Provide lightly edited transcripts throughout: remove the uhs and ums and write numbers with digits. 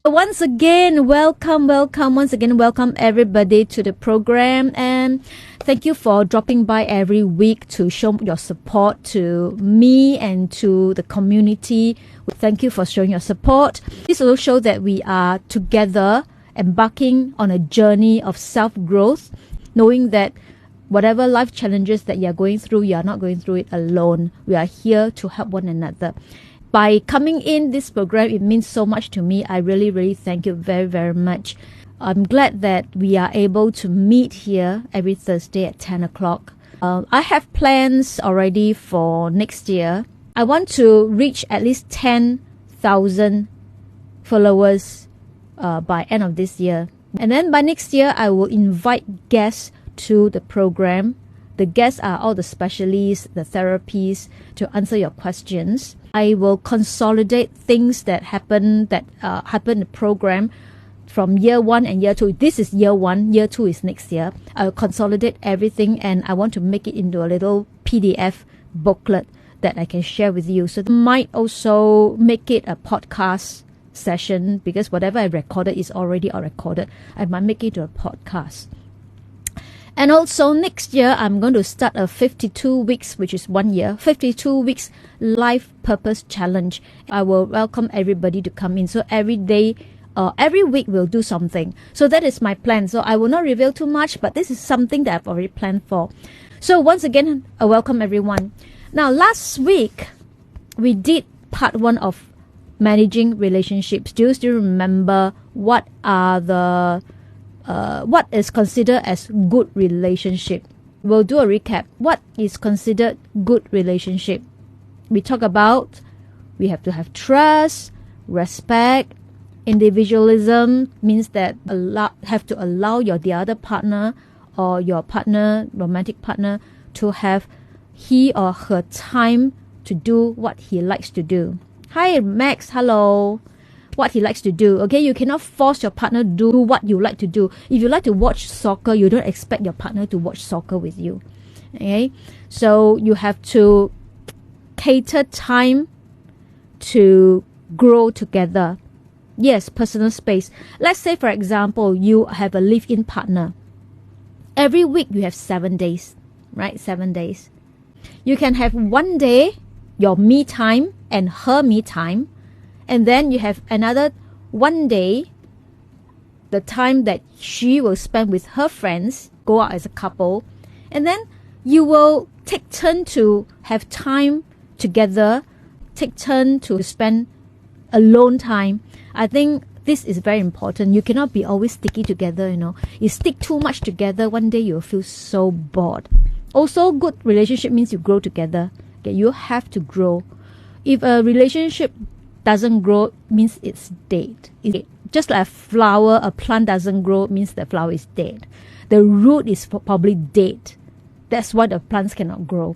Once again, welcome everybody to the program, and thank you for dropping by every week to show your support to me and to the community. Thank you for showing your support. This will show that we are together embarking on a journey of self-growth, knowing that whatever life challenges that you are going through, you are not going through it alone. We are here to help one another. By coming in this program, it means so much to me. I really thank you very, very much. I'm glad that we are able to meet here every Thursday at 10 o'clock. I have plans already for next year. I want to reach at least 10,000 followers by end of this year. And then by next year, I will invite guests to the program. The guests are all the specialists, the therapists, to answer your questions. I will consolidate things that happen in the program from year 1 and year 2. This is year 1, year 2 is next year. I'll consolidate everything, and I want to make it into a little PDF booklet that I can share with you. So I might also make it a podcast session, because whatever I recorded is already recorded. I might make it to a podcast. And also next year, I'm going to start a 52 weeks, which is 1 year, 52 weeks life purpose challenge. I will welcome everybody to come in. So every day, every week we'll do something. So that is my plan. So I will not reveal too much, but this is something that I've already planned for. So once again, welcome everyone. Now, last week, we did part 1 of managing relationships. Do you still remember what is considered as good relationship? We'll do a recap. What is considered good relationship? We talk about we have to have trust, respect, individualism, means that have to allow the other partner or your partner, romantic partner, to have he or her time to do what he likes to do. Hi Max, hello. What he likes to do. Okay, you cannot force your partner to do what you like to do. If you like to watch soccer, you don't expect your partner to watch soccer with you. Okay, so you have to cater time to grow together. Yes, personal space. Let's say, for example, you have a live-in partner. Every week you have 7 days, right? 7 days. You can have 1 day your me time and her me time. And then you have another 1 day, the time that she will spend with her friends, go out as a couple. And then you will take turn to have time together, take turn to spend alone time. I think this is very important. You cannot be always sticky together, You stick too much together, one day you'll feel so bored. Also, good relationship means you grow together. Okay, you have to grow. If a relationship doesn't grow, means it's dead. Just like a flower, a plant doesn't grow, means the flower is dead. The root is probably dead. That's why the plants cannot grow.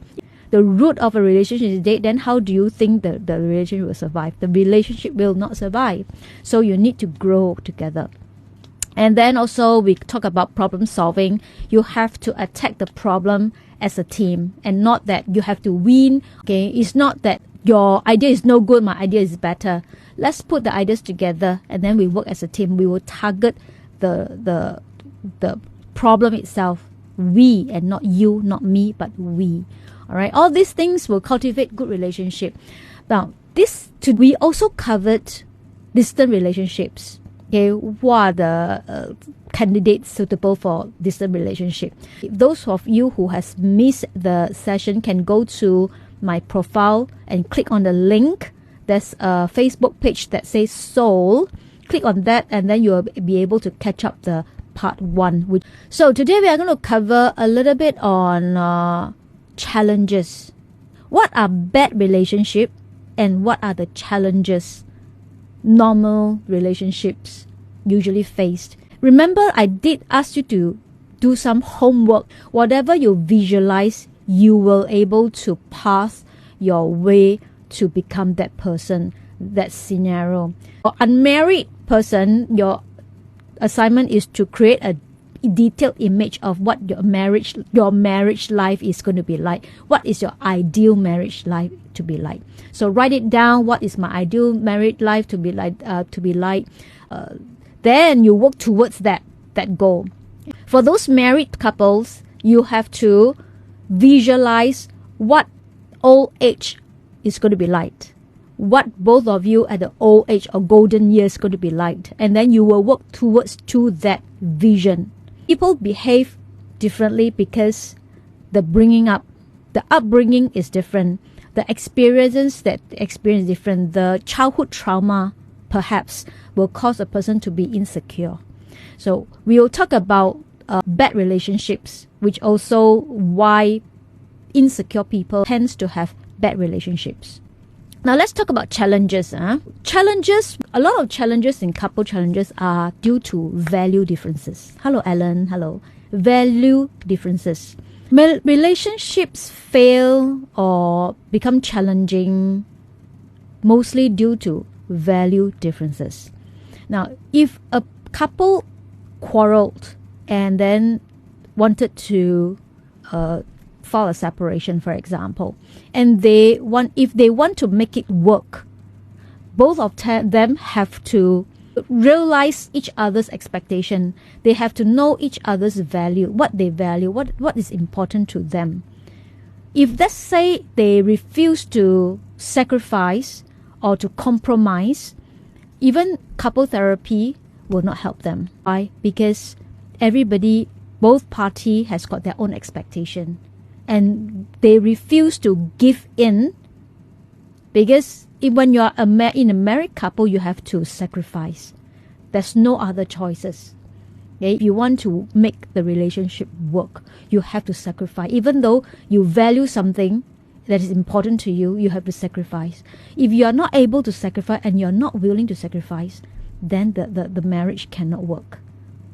The root of a relationship is dead, then how do you think the relationship will survive? The relationship will not survive. So you need to grow together. And then also we talk about problem solving. You have to attack the problem as a team, and not that you have to win. Okay, it's not that your idea is no good, my idea is better. Let's put the ideas together, and then we work as a team. We will target the problem itself. We, and not you, not me, but we. All right. All these things will cultivate good relationship. Now, we also covered distant relationships. Okay, what are the candidates suitable for distant relationship? Those of you who has missed the session can go to my profile and click on the link. There's a Facebook page that says Soul. Click on that, and then you'll be able to catch up the part 1. So today we are going to cover a little bit on challenges. What are bad relationships, and what are the challenges normal relationships usually faced? Remember, I did ask you to do some homework. Whatever you visualize, you will able to path your way to become that person, that scenario. For unmarried person, your assignment is to create a detailed image of what your marriage life is going to be like. What is your ideal marriage life to be like. So write it down. What is my ideal married life to be like? Then you work towards that goal. For those married couples, you have to visualize what old age is going to be like, what both of you at the old age or golden years is going to be like, and then you will work towards to that vision. People behave differently because the upbringing is different, the experiences that experience is different. The childhood trauma perhaps will cause a person to be insecure. So we will talk about bad relationships, which also why insecure people tends to have bad relationships. Now let's talk about challenges. Challenges, a lot of challenges in couple challenges are due to value differences. Hello, Alan. Hello. Value differences. Relationships fail or become challenging mostly due to value differences. Now, if a couple quarreled and then wanted to file a separation, for example, and if they want to make it work, both of them have to realize each other's expectation. They have to know each other's value, what they value, what is important to them. If let's say they refuse to sacrifice or to compromise, even couple therapy will not help them. Why? Because both party has got their own expectation, and they refuse to give in, because when you are in a married couple, you have to sacrifice. There's no other choices. Okay? If you want to make the relationship work, you have to sacrifice. Even though you value something that is important to you, you have to sacrifice. If you are not able to sacrifice and you're not willing to sacrifice, then the marriage cannot work.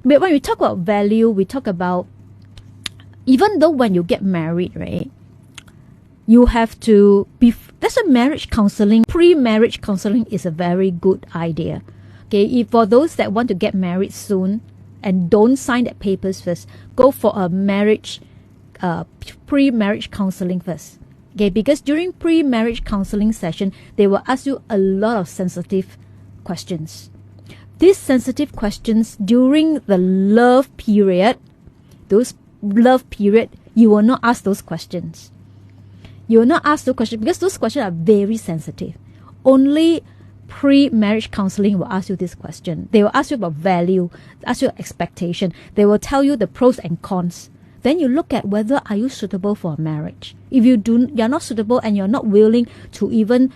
But when we talk about value, we talk about, even though when you get married, right, you have to be, that's a marriage counseling. Pre-marriage counseling is a very good idea. Okay, if for those that want to get married soon and don't sign the papers first, go for a pre-marriage counseling first. Okay, because during pre-marriage counseling session, they will ask you a lot of sensitive questions. These sensitive questions during the love period, you will not ask those questions. You will not ask those questions because those questions are very sensitive. Only pre-marriage counseling will ask you this question. They will ask you about value, ask you expectation. They will tell you the pros and cons. Then you look at whether are you suitable for a marriage. If you're not suitable and you're not willing to even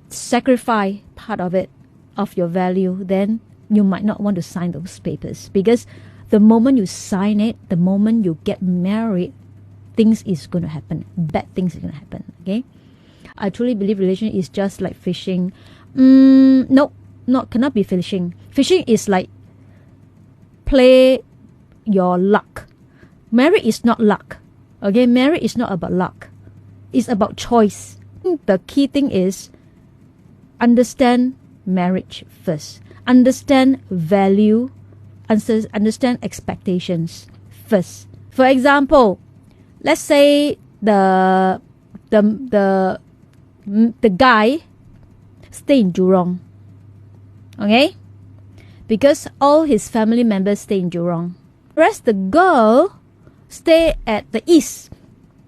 sacrifice part of it, of your value, then you might not want to sign those papers, because the moment you sign it, the moment you get married, things is going to happen. Bad things are going to happen. Okay, I truly believe relation is just like fishing. No, cannot be fishing. Fishing is like play your luck. Marriage is not luck. Okay, marriage is not about luck. It's about choice. The key thing is understand marriage first. Understand value. Understand expectations first. For example, let's say the guy stay in Jurong. Okay? Because all his family members stay in Jurong. Whereas the girl stay at the east,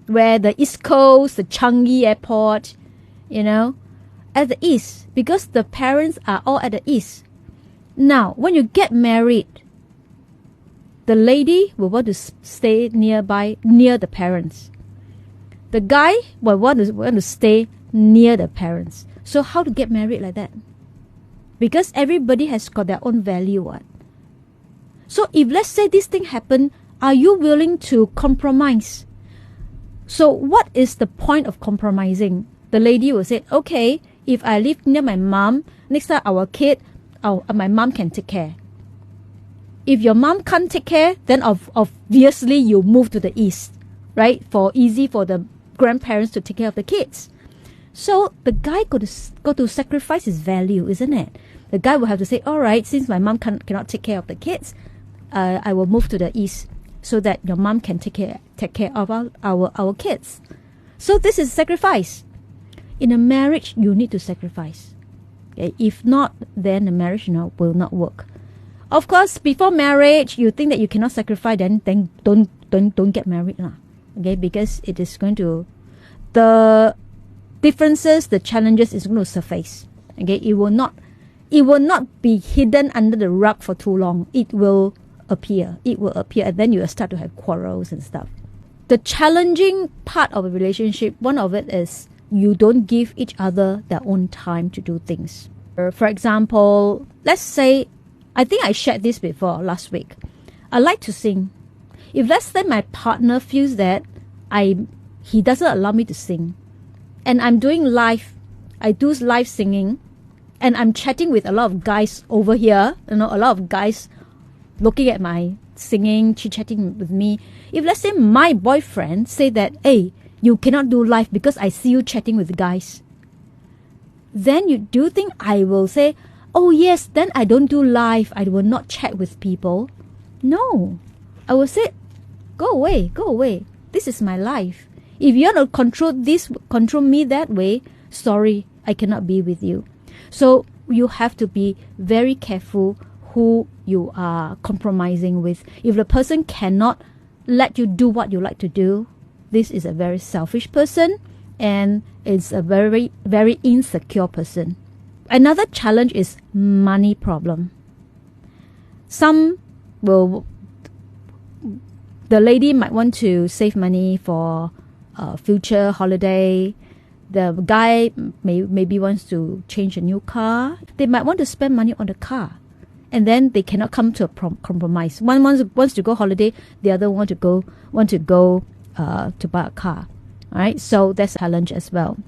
where the East Coast, the Changi Airport, at the east, because the parents are all at the east. Now, when you get married, the lady will want to stay near the parents. The guy will want to stay near the parents. So how to get married like that? Because everybody has got their own value. What? So if let's say this thing happen, are you willing to compromise? So what is the point of compromising? The lady will say, okay, if I live near my mom, next time our kid, my mom can take care. If your mom can't take care, then obviously you move to the east, right? Easy for the grandparents to take care of the kids. So the guy got to sacrifice his value, isn't it? The guy will have to say, all right, since my mom cannot take care of the kids, I will move to the east so that your mom can take care of our kids. So this is sacrifice. In a marriage, you need to sacrifice. Okay? If not, then the marriage will not work. Of course, before marriage, you think that you cannot sacrifice, then don't get married lah. Okay, because it is going to, the differences, the challenges is going to surface. Okay, it will not be hidden under the rug for too long. It will appear, and then you will start to have quarrels and stuff. The challenging part of a relationship, one of it is you don't give each other their own time to do things. For example, let's say, I think I shared this before last week. I like to sing. If let's say my partner feels that he doesn't allow me to sing, and I'm doing live, I do live singing, and I'm chatting with a lot of guys over here, a lot of guys looking at my singing, chit-chatting with me. If let's say my boyfriend say that, hey, you cannot do live because I see you chatting with guys, then do you think I will say, oh yes, then I don't do live, I will not chat with people? No. I will say, go away. This is my life. If you want to control me that way, sorry, I cannot be with you. So you have to be very careful who you are compromising with. If the person cannot let you do what you like to do, this is a very selfish person, and it's a very, very insecure person. Another challenge is money problem. The lady might want to save money for a future holiday. The guy maybe wants to change a new car. They might want to spend money on the car, and then they cannot come to a compromise. One wants to go holiday, the other want to go to buy a car. All right, so that's a challenge as well.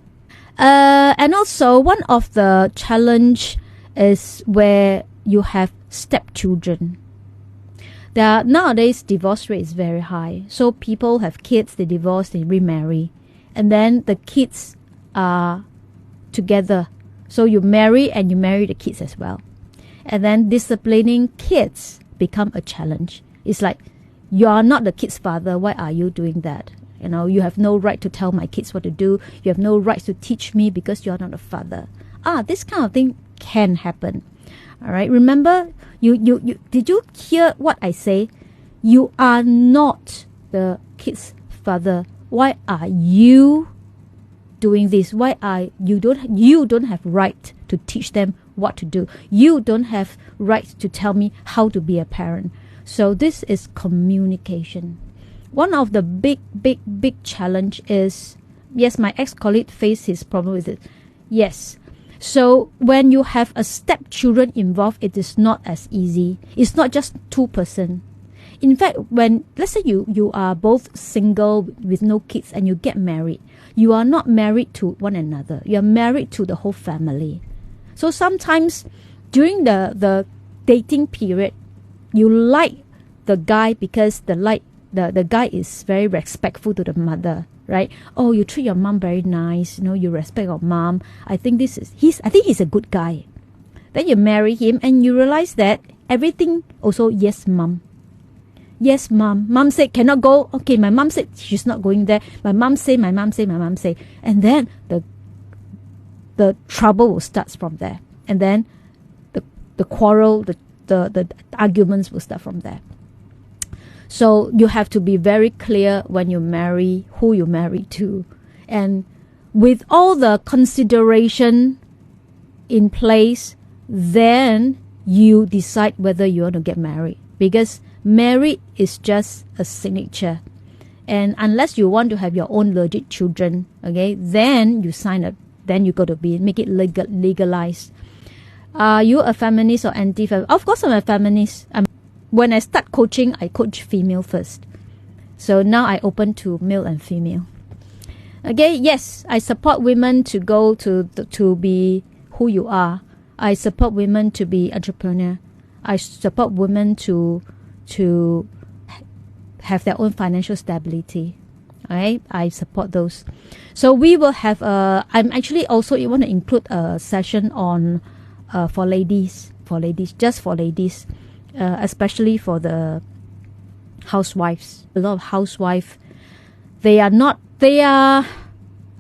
And also, one of the challenge is where you have stepchildren. Nowadays, divorce rate is very high. So people have kids, they divorce, they remarry, and then the kids are together. So you marry and you marry the kids as well. And then disciplining kids become a challenge. It's like, you are not the kid's father. Why are you doing that? You have no right to tell my kids what to do. You have no right to teach me because you're not a father. This kind of thing can happen. All right. Remember, did you hear what I say? You are not the kid's father. Why are you doing this? Why are you don't have right to teach them what to do. You don't have right to tell me how to be a parent. So this is communication. One of the big challenge is, yes, my ex-colleague faced his problem with it. Yes. So when you have a stepchildren involved, it is not as easy. It's not just two person. In fact, when, let's say you are both single with no kids and you get married, you are not married to one another. You are married to the whole family. So sometimes during the dating period, you like the guy because the guy is very respectful to the mother, right? Oh, you treat your mom very nice, you respect your mom. I think he's a good guy. Then you marry him and you realize that everything also, yes, mom. Yes, mom. Mom said cannot go. Okay, my mom said she's not going there. My mom say. And then the trouble will start from there. And then the quarrel, the arguments will start from there. So you have to be very clear when you marry, who you marry to. And with all the consideration in place, then you decide whether you want to get married. Because married is just a signature. And unless you want to have your own legit children, okay, then you sign up. Then you got to make it legalized. Are you a feminist or anti-feminist? Of course I'm a feminist. When I start coaching, I coach female first. So now I open to male and female. Okay, yes, I support women to go to be who you are. I support women to be entrepreneur. I support women to have their own financial stability. Alright, I support those. So we will have I'm actually also want to include a session on for ladies, just for ladies, especially for the housewives. A lot of housewives, they are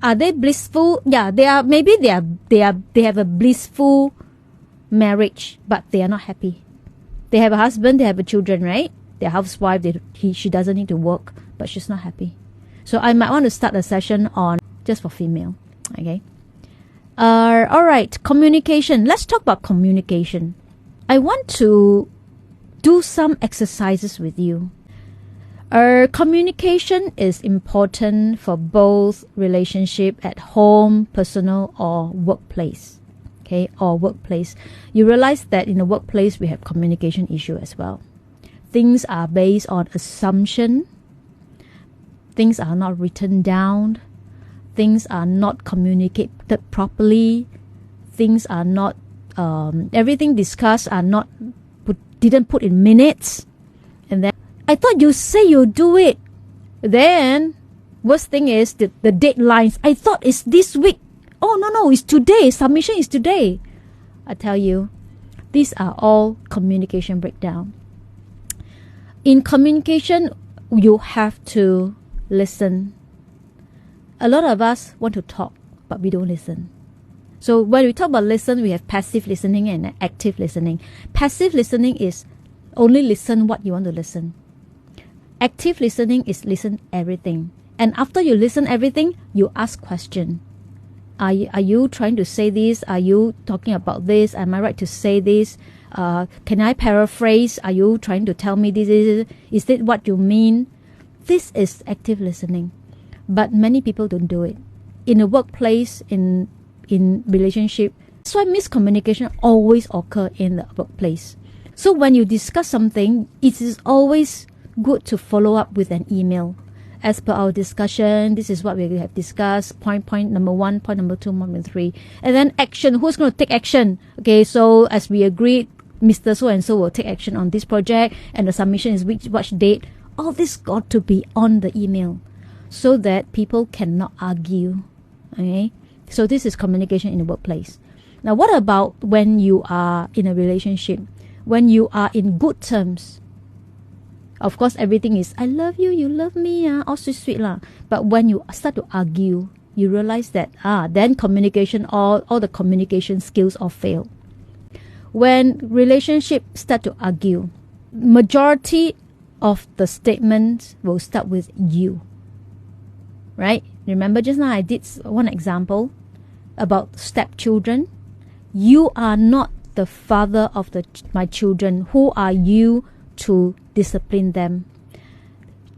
Are they blissful? Yeah, they are. Maybe they have a blissful marriage, but they are not happy. They have a husband, they have a children, right? They're housewife. She doesn't need to work, but she's not happy. So I might want to start a session on just for female. Okay. All right. Communication. Let's talk about communication. I want to do some exercises with you. Communication is important for both relationship at home, personal, or workplace. Okay, or workplace. You realize that in the workplace we have communication issue as well. Things are based on assumption. Things are not written down. Things are not communicated properly. Things are not everything discussed are not didn't put in minutes. And then I thought you say you do it. Then worst thing is the deadlines. I thought it's this week. Oh no, it's today. Submission is today. I tell you, these are all communication breakdown. In communication, you have to listen. A lot of us want to talk, but we don't listen. So when we talk about listen, we have passive listening and active listening. Passive listening is only listen what you want to listen. Active listening is listen everything. And after you listen everything, you ask question. Are you trying to say this? Are you talking about this? Am I right to say this? Can I paraphrase? Are you trying to tell me this? Is it what you mean? This is active listening. But many people don't do it. In the workplace, in relationship, that's why miscommunication always occur in the workplace. So when you discuss something, it is always good to follow up with an email. As per our discussion, this is what we have discussed. Point number 1, point number 2, point number 3. And then action. Who's going to take action? Okay, so as we agreed, Mr. So-and-so will take action on this project, and the submission is which date. All this got to be on the email so that people cannot argue. Okay, so this is communication in the workplace. Now, what about when you are in a relationship? When you are in good terms? Of course, everything is, I love you, you love me, all sweet lah. But when you start to argue, you realize that, then communication, all the communication skills all fail. When relationships start to argue, majority of the statements will start with you. Right? Remember just now I did one example about stepchildren. You are not the father of my children. Who are you to discipline them?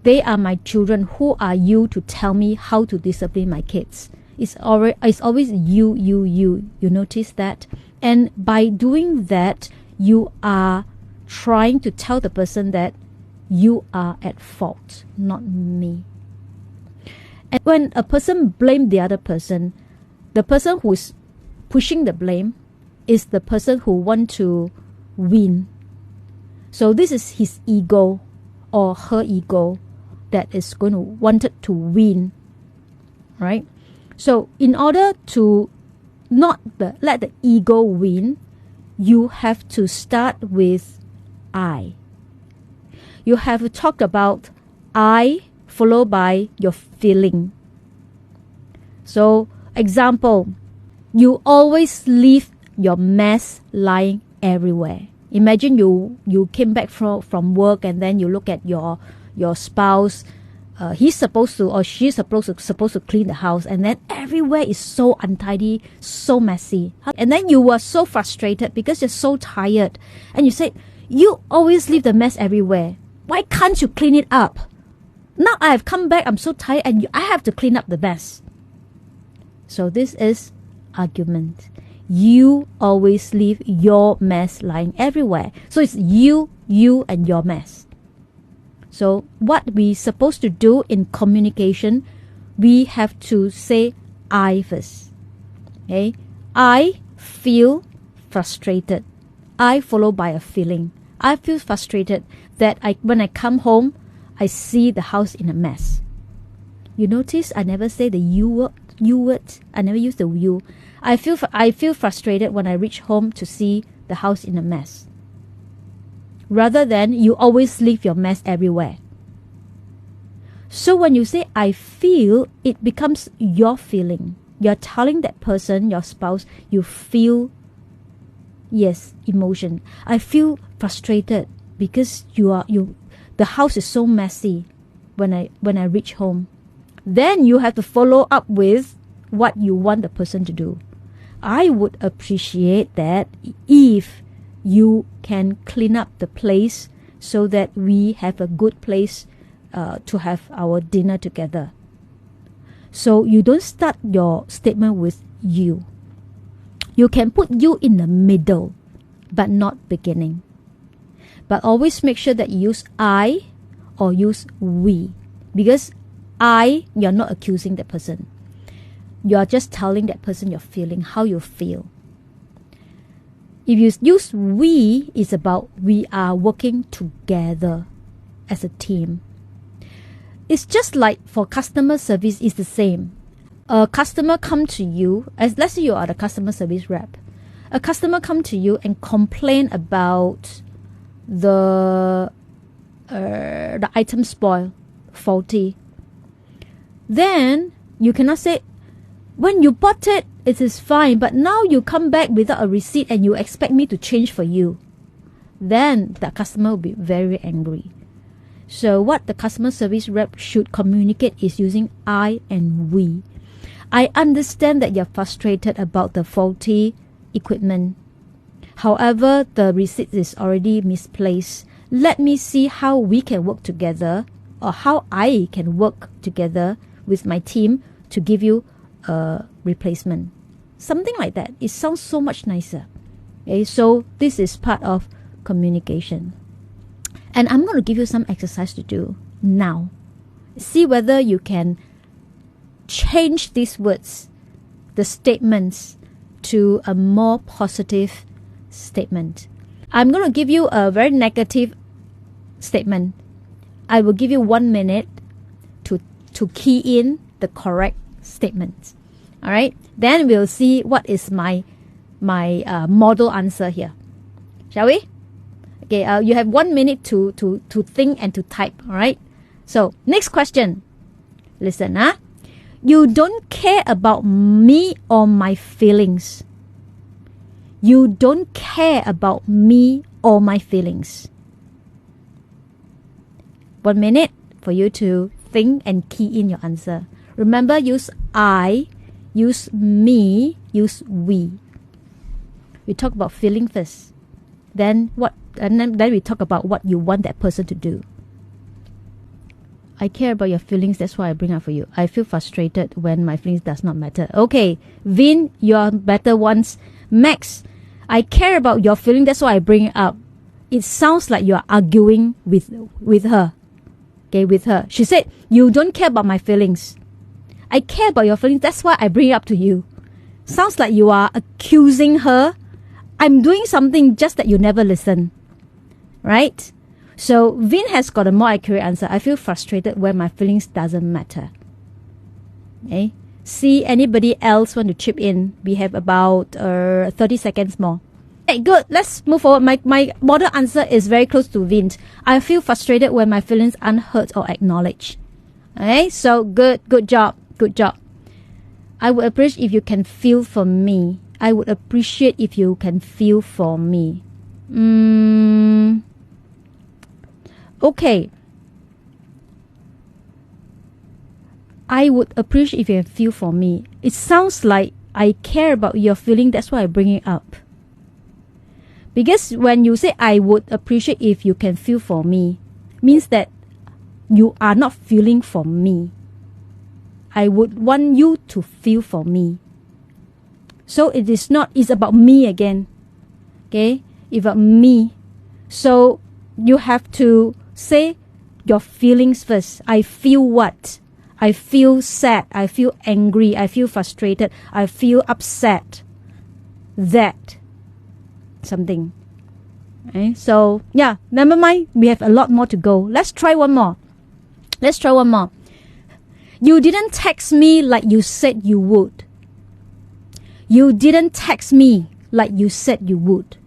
They are my children. Who are you to tell me how to discipline my kids? It's always you. You notice that? And by doing that, you are trying to tell the person that you are at fault, not me. And when a person blames the other person, the person who is pushing the blame is the person who wants to win. So this is his ego or her ego that is going to wanted to win, right? So in order to not let the ego win, you have to start with I. You have to talk about I followed by your feeling. So example, you always leave your mess lying everywhere. Imagine you came back from work and then you look at your spouse. He's supposed to or she's supposed to clean the house, and then everywhere is so untidy, so messy. And then you were so frustrated because you're so tired, and you said, you always leave the mess everywhere. Why can't you clean it up? Now I have come back, I'm so tired, and I have to clean up the mess. So this is argument. You always leave your mess lying everywhere. So it's you, and your mess. So what we supposed to do in communication, we have to say I first. Okay? I feel frustrated. I followed by a feeling. I feel frustrated that when I come home, I see the house in a mess. You notice I never say the you word. I never use the you. I feel frustrated when I reach home to see the house in a mess. Rather than you always leave your mess everywhere. So when you say I feel, it becomes your feeling. You're telling that person, your spouse, you feel, yes, emotion. I feel frustrated because the house is so messy when I reach home. Then you have to follow up with what you want the person to do. I would appreciate that if you can clean up the place so that we have a good place to have our dinner together. So you don't start your statement with you. You can put you in the middle, but not beginning. But always make sure that you use I or use we. Because you're not accusing that person. You are just telling that person your feeling, how you feel. If you use we, it's about we are working together as a team. It's just like for customer service, it's the same. A customer come to you, as let's say you are the customer service rep. A customer come to you and complain about the item spoil, faulty. Then you cannot say, when you bought it, it is fine, but now you come back without a receipt and you expect me to change for you. Then the customer will be very angry. So what the customer service rep should communicate is using I and we. I understand that you're frustrated about the faulty equipment. However, the receipt is already misplaced. Let me see how we can work together, or how I can work together with my team to give you a replacement. Something like that. It sounds so much nicer. Okay, so this is part of communication. And I'm going to give you some exercise to do now. See whether you can change these words, the statements, to a more positive statement. I'm going to give you a very negative statement. I will give you 1 minute to key in the correct statement. All right? Then we'll see what is my model answer here. Shall we? Okay, you have 1 minute to think and to type. All right? So, next question. Listen, huh? You don't care about me or my feelings. You don't care about me or my feelings. 1 minute for you to think and key in your answer. Remember, use I, use me, use we. We talk about feeling first. Then we talk about what you want that person to do. I care about your feelings, that's why I bring up for you. I feel frustrated when my feelings does not matter. Okay, Vin, you're better ones. Max, I care about your feeling, that's why I bring it up. It sounds like you're arguing with her. Okay, with her. She said, you don't care about my feelings. I care about your feelings, that's why I bring it up to you. Sounds like you are accusing her. I'm doing something just that you never listen. Right? So Vin has got a more accurate answer. I feel frustrated when my feelings doesn't matter. Okay. See anybody else want to chip in? We have about 30 seconds more. Okay, good. Let's move forward. My model answer is very close to Vin's. I feel frustrated when my feelings aren't heard or acknowledged. Okay, so good job. Good job. I would appreciate if you can feel for me. I would appreciate if you can feel for me. Okay. I would appreciate if you can feel for me. It sounds like I care about your feeling. That's why I bring it up. Because when you say I would appreciate if you can feel for me, means that you are not feeling for me. I would want you to feel for me. So it is not, it's about me again. Okay? It's about me. So you have to say your feelings first. I feel what? I feel sad. I feel angry. I feel frustrated. I feel upset. That. Something. Okay? So, yeah, never mind. We have a lot more to go. Let's try one more. You didn't text me like you said you would. You didn't text me like you said you would.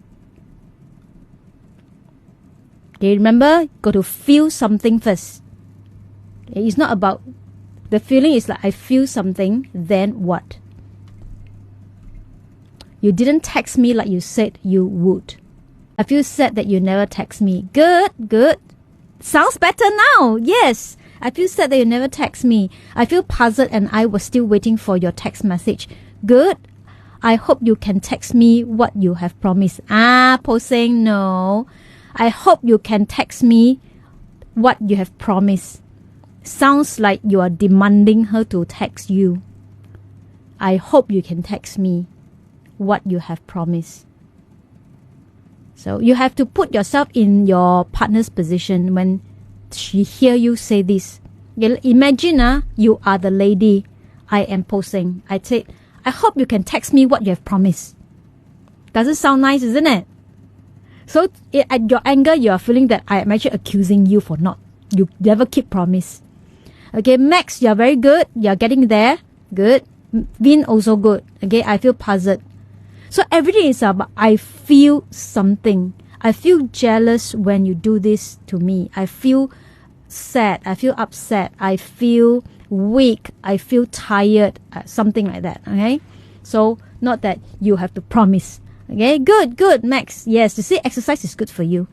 Okay, remember, got to feel something first. It's not about, the feeling is like I feel something, then what? You didn't text me like you said you would. I feel sad that you never text me. Good, good. Sounds better now. Yes. I feel sad that you never text me. I feel puzzled and I was still waiting for your text message. Good. I hope you can text me what you have promised. Po saying no. I hope you can text me what you have promised. Sounds like you are demanding her to text you. I hope you can text me what you have promised. So you have to put yourself in your partner's position when she hear you say this. Imagine you are the lady. I am posing. I say, I hope you can text me what you have promised. Doesn't sound nice, isn't it? So at your anger, you are feeling that I am actually accusing you for not. You never keep promise. Okay, Max, you're very good. You're getting there. Good. Vin also good. Okay, I feel puzzled. So everything is about I feel something. I feel jealous when you do this to me. I feel sad. I feel upset. I feel weak. I feel tired. Something like that. Okay. So not that you have to promise. Okay. Good. Good, Max. Yes. You see, exercise is good for you.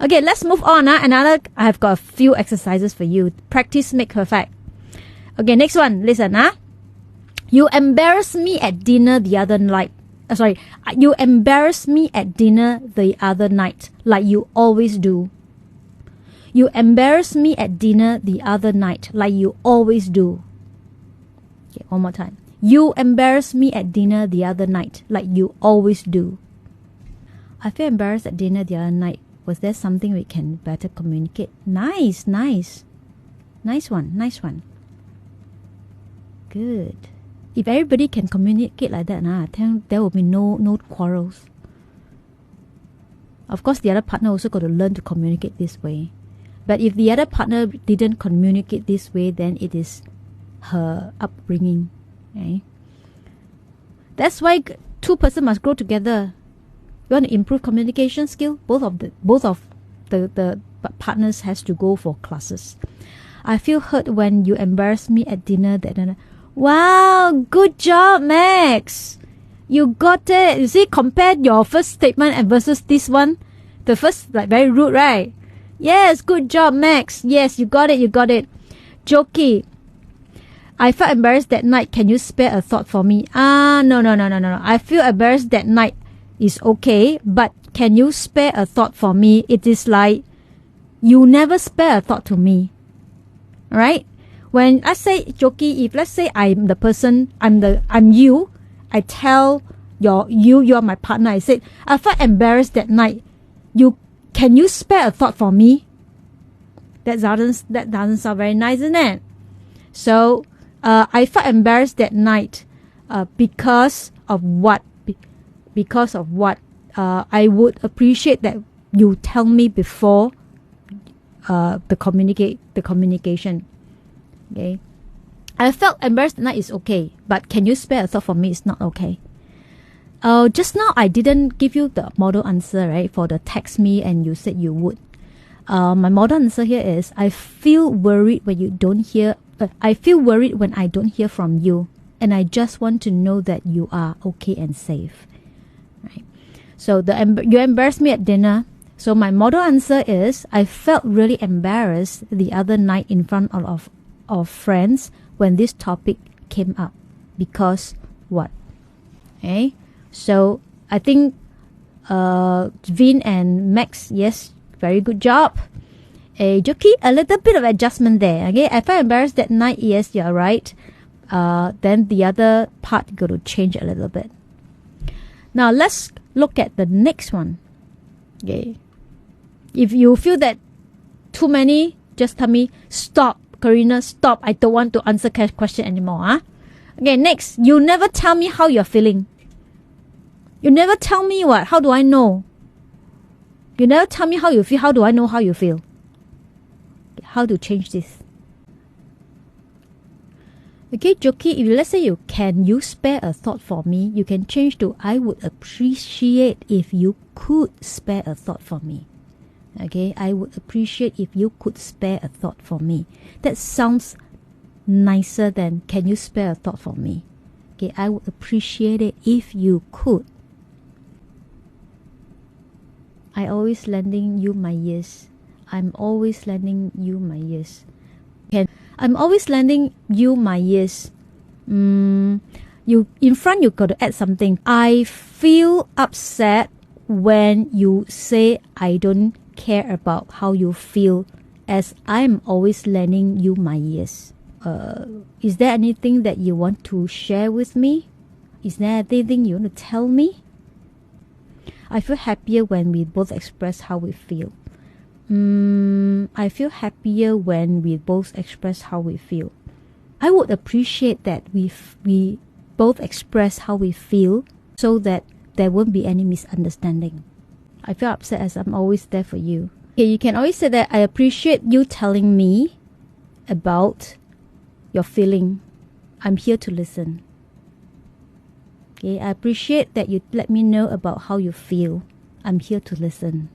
Okay. Let's move on. I have got a few exercises for you. Practice make perfect. Okay. Next one. Listen. You embarrassed me at dinner the other night. You embarrassed me at dinner the other night, like you always do. You embarrassed me at dinner the other night, like you always do. Okay, one more time. You embarrassed me at dinner the other night, like you always do. I feel embarrassed at dinner the other night. Was there something we can better communicate? Nice, nice. Nice one, nice one. Good. If everybody can communicate like that, there will be no quarrels. Of course, the other partner also got to learn to communicate this way. But if the other partner didn't communicate this way, then it is her upbringing. Okay? That's why two persons must grow together. You want to improve communication skill? Both of the partners has to go for classes. I feel hurt when you embarrass me at dinner that. Wow, good job, Max. You got it. You see, compare your first statement and versus this one. The first, like, very rude, right? Yes, good job, Max. Yes, you got it, you got it. Jokey, I felt embarrassed that night. Can you spare a thought for me? No. I feel embarrassed that night is okay, but can you spare a thought for me? It is like, you never spare a thought to me. Alright? When I say jokey, if let's say I'm the person, I'm you, I tell you're my partner. I said, I felt embarrassed that night. Can you spare a thought for me? That doesn't sound very nice, isn't it? So, I felt embarrassed that night, because of what? Because of what? I would appreciate that you tell me before, the communication. Okay, I felt embarrassed tonight is okay, but can you spare a thought for me? It's not okay. Just now I didn't give you the model answer, right? For the text me and you said you would. My model answer here is I feel worried when you don't hear. I feel worried when I don't hear from you, and I just want to know that you are okay and safe. Right. So you embarrassed me at dinner. So my model answer is I felt really embarrassed the other night in front of friends when this topic came up. Because what? Okay. So I think Vin and Max, yes, very good job. Joki, a little bit of adjustment there. Okay, I felt embarrassed that night. Yes, you're right. Then the other part got to change a little bit. Now let's look at the next one. Okay, if you feel that too many, just tell me stop. Karina, stop. I don't want to answer question anymore. Okay, next. You never tell me how you're feeling. You never tell me what. How do I know? You never tell me how you feel. How do I know how you feel? How to change this? Okay, Joki, if let's say can you spare a thought for me? You can change to I would appreciate if you could spare a thought for me. Okay, I would appreciate if you could spare a thought for me. That sounds nicer than can you spare a thought for me. Okay, I would appreciate it if you could. I always lending you my ears. I'm always lending you my ears. Okay, I'm always lending you my ears. You in front you got to add something. I feel upset when you say I don't care about how you feel, as I'm always lending you my ears. Is there anything that you want to share with me? Is there anything you want to tell me? I feel happier when we both express how we feel. I feel happier when we both express how we feel. I would appreciate that we both express how we feel so that there won't be any misunderstanding. I feel upset as I'm always there for you. Okay, you can always say that I appreciate you telling me about your feeling. I'm here to listen. Okay, I appreciate that you let me know about how you feel. I'm here to listen.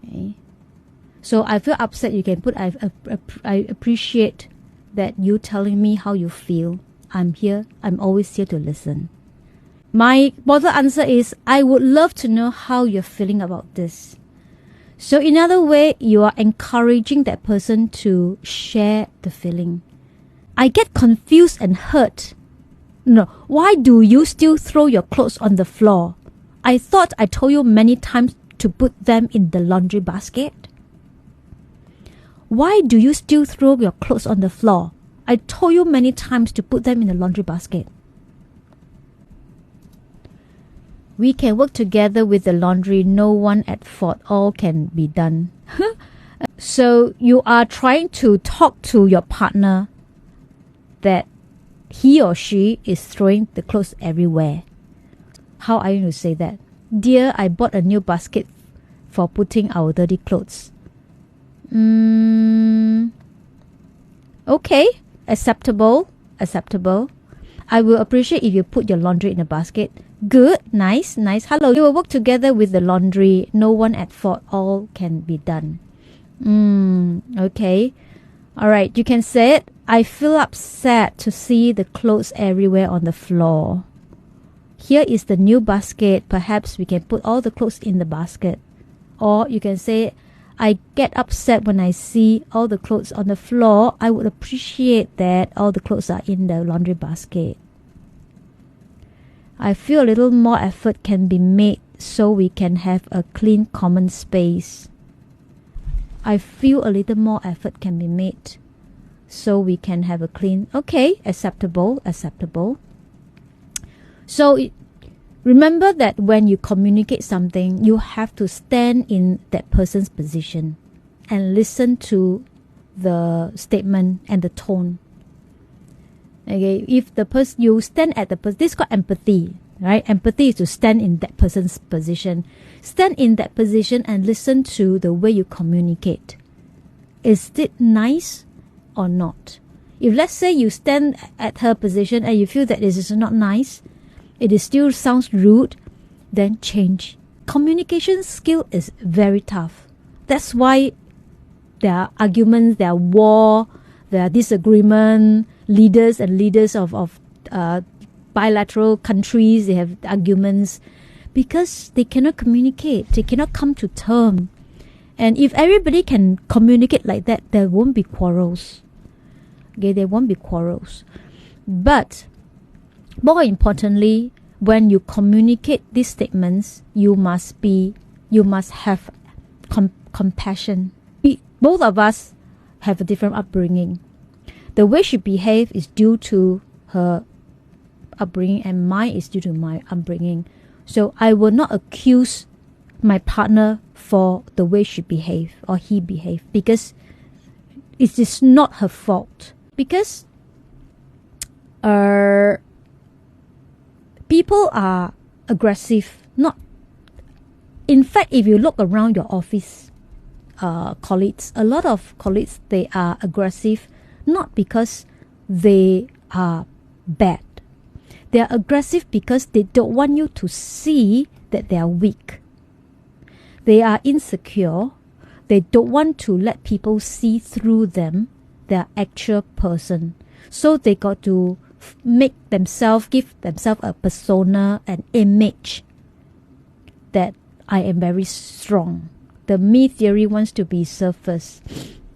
Okay. So I feel upset, you can put I appreciate that you telling me how you feel. I'm always here to listen. My model answer is, I would love to know how you're feeling about this. So in other way, you are encouraging that person to share the feeling. I get confused and hurt. No, why do you still throw your clothes on the floor? I thought I told you many times to put them in the laundry basket. Why do you still throw your clothes on the floor? I told you many times to put them in the laundry basket. We can work together with the laundry. No one at fault. All can be done. So you are trying to talk to your partner that he or she is throwing the clothes everywhere. How are you going to say that? Dear, I bought a new basket for putting our dirty clothes. Okay, acceptable. I will appreciate if you put your laundry in a basket. Good, nice. Hello, you will work together with the laundry. No one at fault. All can be done. Okay. Alright, you can say it. I feel upset to see the clothes everywhere on the floor. Here is the new basket. Perhaps we can put all the clothes in the basket. Or you can say, I get upset when I see all the clothes on the floor. I would appreciate that all the clothes are in the laundry basket. I feel a little more effort can be made so we can have a clean common space. I feel a little more effort can be made so we can have a clean... Okay, acceptable. So remember that when you communicate something, you have to stand in that person's position and listen to the statement and the tone. Okay, if the person you stand at the person, this is called empathy, right? Empathy is to stand in that person's position. Stand in that position and listen to the way you communicate. Is it nice or not? If let's say you stand at her position and you feel that this is not nice, it is still sounds rude, then change. Communication skill is very tough. That's why there are arguments, there are war, there are disagreement. Leaders of bilateral countries, they have arguments because they cannot communicate. They cannot come to terms. And if everybody can communicate like that, there won't be quarrels. Okay, there won't be quarrels. But more importantly, when you communicate these statements, you must have compassion. Both of us have a different upbringing. The way she behaves is due to her upbringing, and mine is due to my upbringing. So I will not accuse my partner for the way she behaved or he behaved, because it is not her fault. Because people are aggressive. In fact, if you look around your office colleagues, a lot of colleagues, they are aggressive not because they are bad. They are aggressive because they don't want you to see that they are weak. They are insecure. They don't want to let people see through them, their actual person. So they got to make themselves, give themselves a persona, an image that I am very strong. The me theory wants to be surface.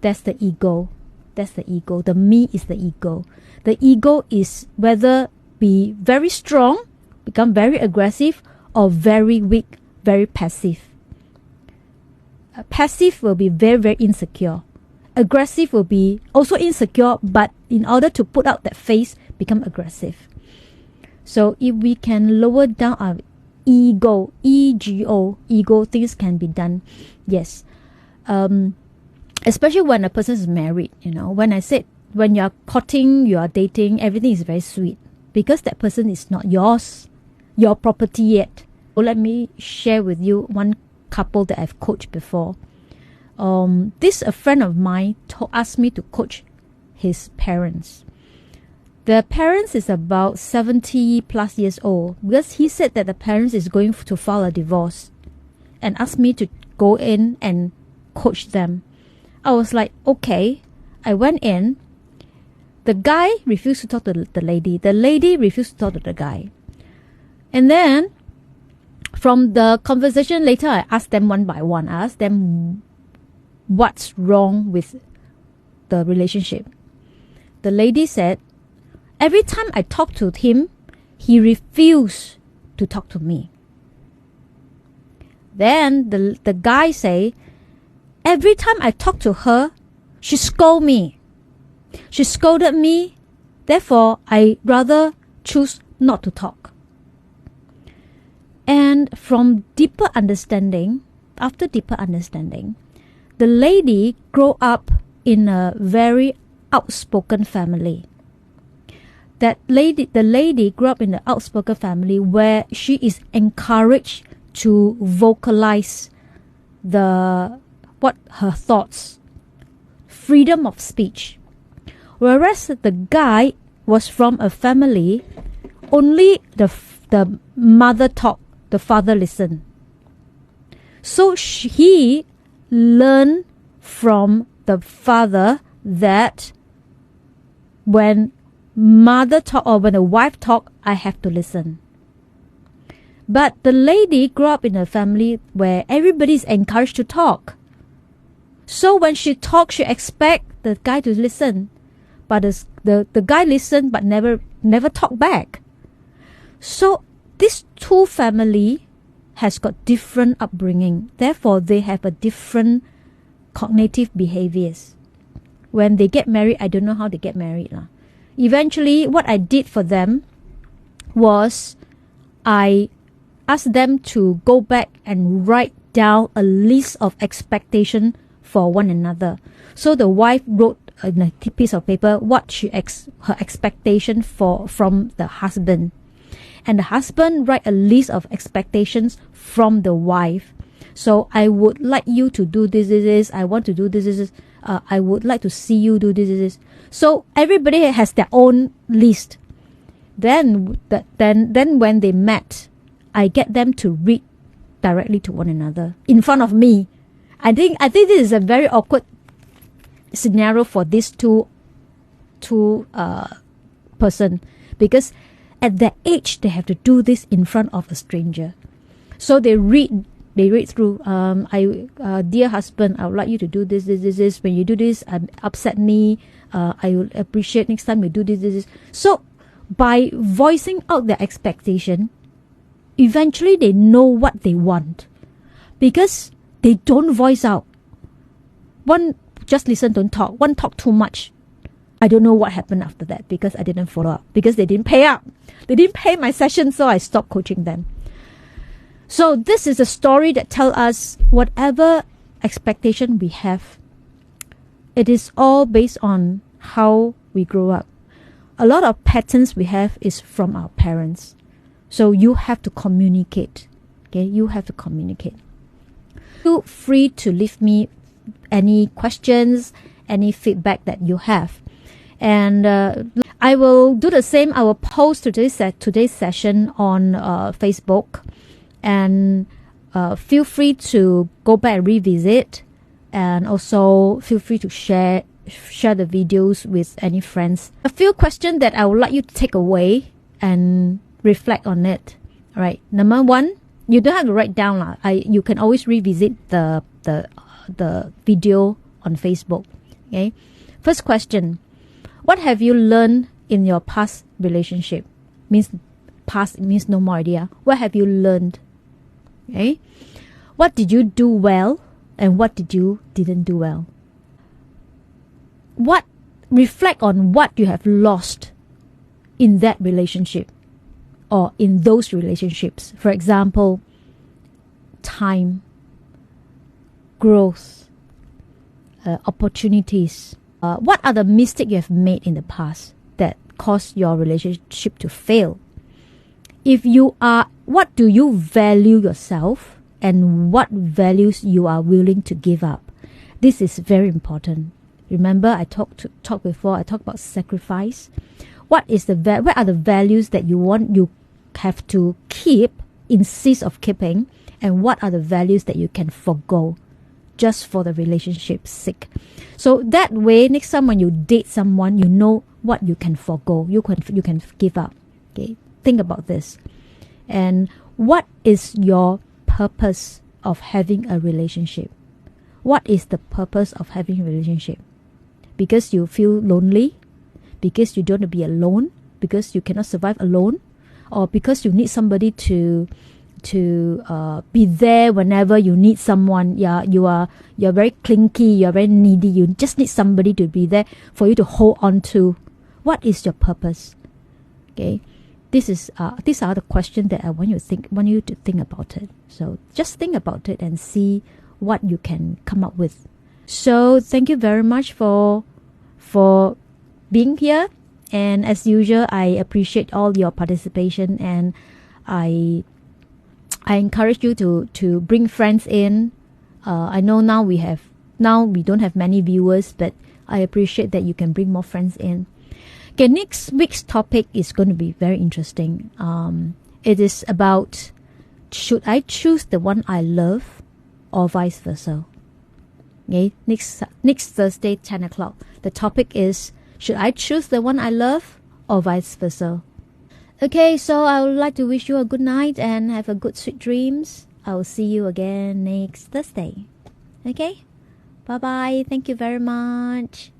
That's the ego. That's the ego. The me is the ego. The ego is whether be very strong, become very aggressive, or very weak, very passive. Passive will be very, very insecure. Aggressive will be also insecure, but in order to put out that face, become aggressive. So if we can lower down our ego, ego, things can be done. Yes. Especially when a person is married, when I said, when you are courting, you are dating, everything is very sweet because that person is not yours, your property yet. So let me share with you one couple that I've coached before. A friend of mine asked me to coach his parents. The parents is about 70 plus years old because he said that the parents is going to file a divorce and asked me to go in and coach them. I was like, okay. I went in. The guy refused to talk to the lady. The lady refused to talk to the guy. And then from the conversation later, I asked them one by one. I asked them what's wrong with the relationship. The lady said, every time I talk to him, he refused to talk to me. Then the guy say, every time I talk to her, she scold me. She scolded me. Therefore, I rather choose not to talk. And from deeper understanding, after deeper understanding, the lady grew up in a very outspoken family. The lady grew up in an outspoken family where she is encouraged to vocalize her thoughts, freedom of speech. Whereas the guy was from a family, only the mother talk, the father listen. So he learned from the father that when mother talk or when the wife talk, I have to listen. But the lady grew up in a family where everybody is encouraged to talk. So when she talks, she expect the guy to listen. But the guy listened but never talk back. So these two family has got different upbringing. Therefore, they have a different cognitive behaviors. When they get married, I don't know how they get married. Eventually, what I did for them was I asked them to go back and write down a list of expectation for one another. So the wife wrote in a piece of paper what her expectation from the husband, and the husband write a list of expectations from the wife. So I would like you to do this. I want to do this. I would like to see you do this. So everybody has their own list. Then when they met, I get them to read directly to one another in front of me. I think this is a very awkward scenario for these two person, because at that age they have to do this in front of a stranger. So they read through. Dear husband, I would like you to do this. When you do this, upset me. I will appreciate next time you do this. So by voicing out their expectation, eventually they know what they want, because they don't voice out. One just listen, don't talk. One talk too much. I don't know what happened after that, because I didn't follow up, because they didn't pay up. They didn't pay my session, so I stopped coaching them. So this is a story that tells us whatever expectation we have, it is all based on how we grow up. A lot of patterns we have is from our parents. So you have to communicate. Okay, you have to communicate. Feel free to leave me any questions, any feedback that you have. And I will do the same. I will post today's session on Facebook. And feel free to go back and revisit, and also feel free to share the videos with any friends. A few questions that I would like you to take away and reflect on it. All right. Number one, you don't have to write down. You can always revisit the video on Facebook. Okay. First question: what have you learned in your past relationship? Means past, it means no more idea. What have you learned? Okay. What did you do well, and what did you didn't do well? Reflect on what you have lost in that relationship or in those relationships. For example, time, growth, opportunities. What are the mistakes you have made in the past that caused your relationship to fail? What do you value yourself, and what values you are willing to give up? This is very important. Remember, I talked about sacrifice. What are the values that you have to keep, insist of keeping, and what are the values that you can forgo just for the relationship's sake? So that way, next time when you date someone, you know what you can forgo, you can give up. Okay, think about this. And what is your purpose of having a relationship? What is the purpose of having a relationship? Because you feel lonely, because you don't want to be alone, because you cannot survive alone, or because you need somebody to be there whenever you need someone. You're very clingy, you're very needy, you just need somebody to be there for you to hold on to. What is your purpose? Okay, these are the questions that I want you to think about it. So just think about it and see what you can come up with. So thank you very much for being here, and as usual, I appreciate all your participation, and I encourage you to bring friends in. I know now we don't have many viewers, but I appreciate that you can bring more friends in. Okay, next week's topic is going to be very interesting. It is about, should I choose the one I love or vice versa? Okay, next Thursday, 10 o'clock. The topic is, should I choose the one I love or vice versa? Okay, so I would like to wish you a good night and have a good sweet dreams. I will see you again next Thursday. Okay? Bye-bye. Thank you very much.